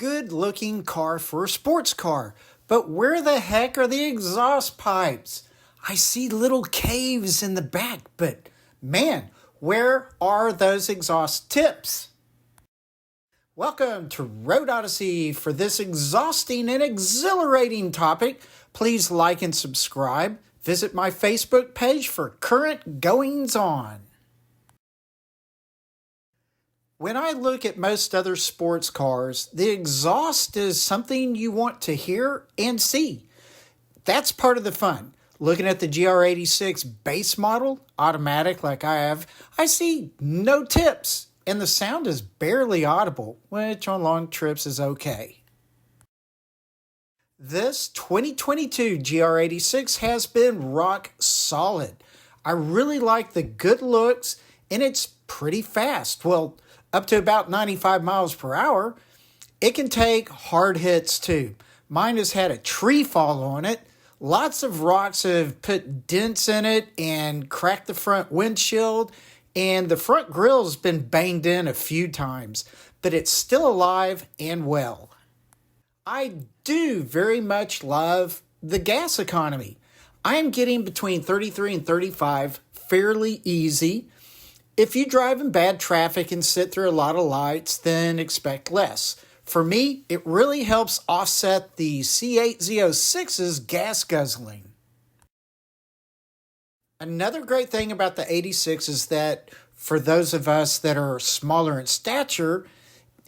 good looking car for a sports car, but where the heck are the exhaust pipes? I see little caves in the back, but man, where are those exhaust tips? Welcome to Road Odyssey. For this exhausting and exhilarating topic, please like and subscribe. Visit my Facebook page for current goings-on. When I look at most other sports cars, the exhaust is something you want to hear and see. That's part of the fun. Looking at the GR86 base model, automatic like I have, I see no tips, and the sound is barely audible, which on long trips is okay. This 2022 GR86 has been rock solid. I really like the good looks, and it's pretty fast. Well, up to about 95 miles per hour. It can take hard hits too. Mine has had a tree fall on it. Lots of rocks have put dents in it and cracked the front windshield, and the front grill's been banged in a few times, but it's still alive and well. I do very much love the gas economy. I am getting between 33 and 35 fairly easy. If you drive in bad traffic and sit through a lot of lights, then expect less. For me, it really helps offset the C8Z06's gas guzzling. Another great thing about the 86 is that for those of us that are smaller in stature,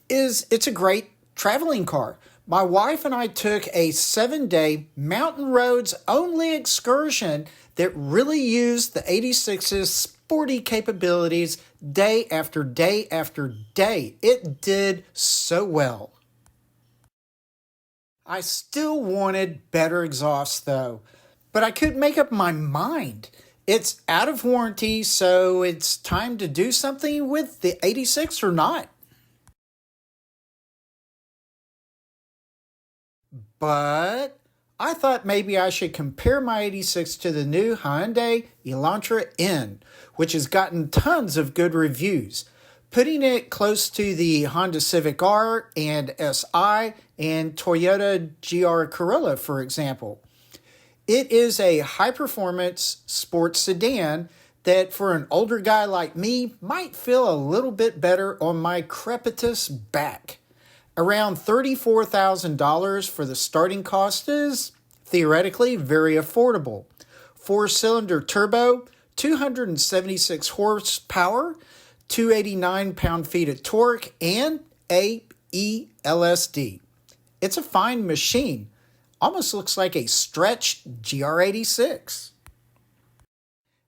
it's a great traveling car. My wife and I took a 7-day mountain roads only excursion that really used the 86's sporty capabilities day after day after day. It did so well. I still wanted better exhaust though, but I couldn't make up my mind. It's out of warranty, so it's time to do something with the 86 or not. But I thought maybe I should compare my 86 to the new Hyundai Elantra N, which has gotten tons of good reviews, putting it close to the Honda Civic R and SI and Toyota GR Corolla, for example. It is a high-performance sports sedan that for an older guy like me might feel a little bit better on my crepitous back. Around $34,000 for the starting cost is theoretically very affordable. 4-cylinder turbo, 276 horsepower, 289 pound-feet of torque, and a ELSD. It's a fine machine. Almost looks like a stretched GR86.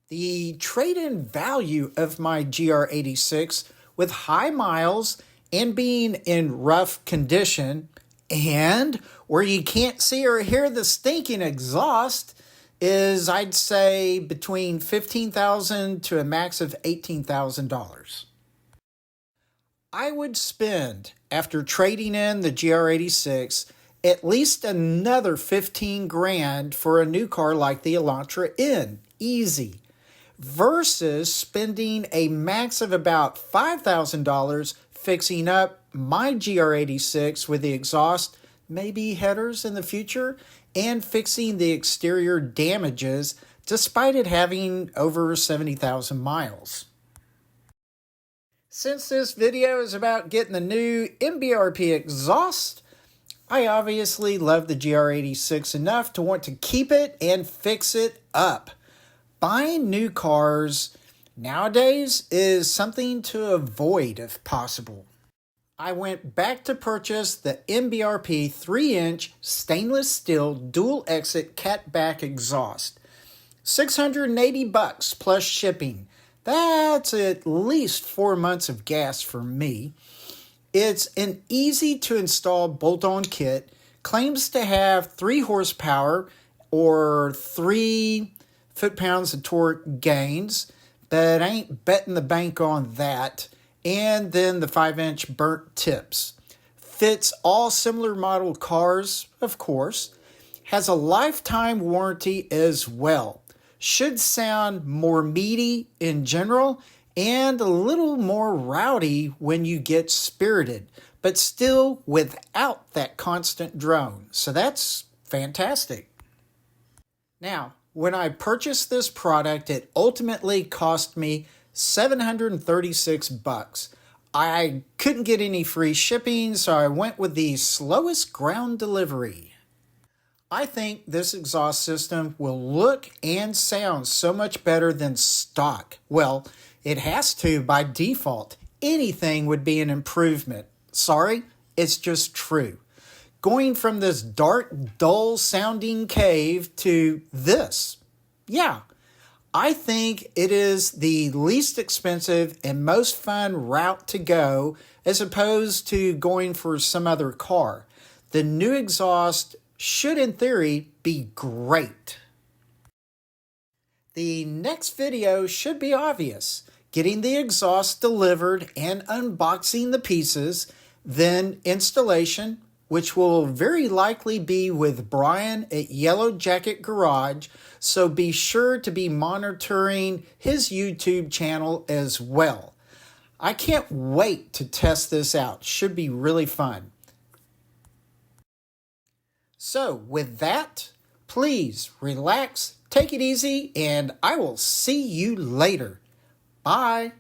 The trade-in value of my GR86 with high miles and being in rough condition, and where you can't see or hear the stinking exhaust, is, I'd say, between $15,000 to a max of $18,000. I would spend, after trading in the GR86, at least another $15,000 for a new car like the Elantra N, easy, versus spending a max of about $5,000 fixing up my GR86 with the exhaust, maybe headers in the future, and fixing the exterior damages despite it having over 70,000 miles. Since this video is about getting the new MBRP exhaust, I obviously love the GR86 enough to want to keep it and fix it up. Buying new cars nowadays is something to avoid if possible. I went back to purchase the MBRP 3-inch stainless steel dual exit catback exhaust. $680 plus shipping. That's at least 4 months of gas for me. It's an easy to install bolt-on kit, claims to have 3 horsepower or 3 foot-pounds of torque gains, but I ain't betting the bank on that. And then the 5-inch burnt tips. Fits all similar model cars, of course. Has a lifetime warranty as well. Should sound more meaty in general and a little more rowdy when you get spirited. but still without that constant drone. So that's fantastic. Now, when I purchased this product, it ultimately cost me $736. I couldn't get any free shipping, so I went with the slowest ground delivery. I think this exhaust system will look and sound so much better than stock. Well, it has to by default. Anything would be an improvement. Sorry, it's just true. Going from this dark, dull sounding cave to this. Yeah, I think it is the least expensive and most fun route to go as opposed to going for some other car. The new exhaust should, in theory, be great. The next video should be obvious. Getting the exhaust delivered and unboxing the pieces, then installation, which will very likely be with Brian at Yellow Jacket Garage, so be sure to be monitoring his YouTube channel as well. I can't wait to test this out. Should be really fun. So with that, please relax, take it easy, and I will see you later. Bye.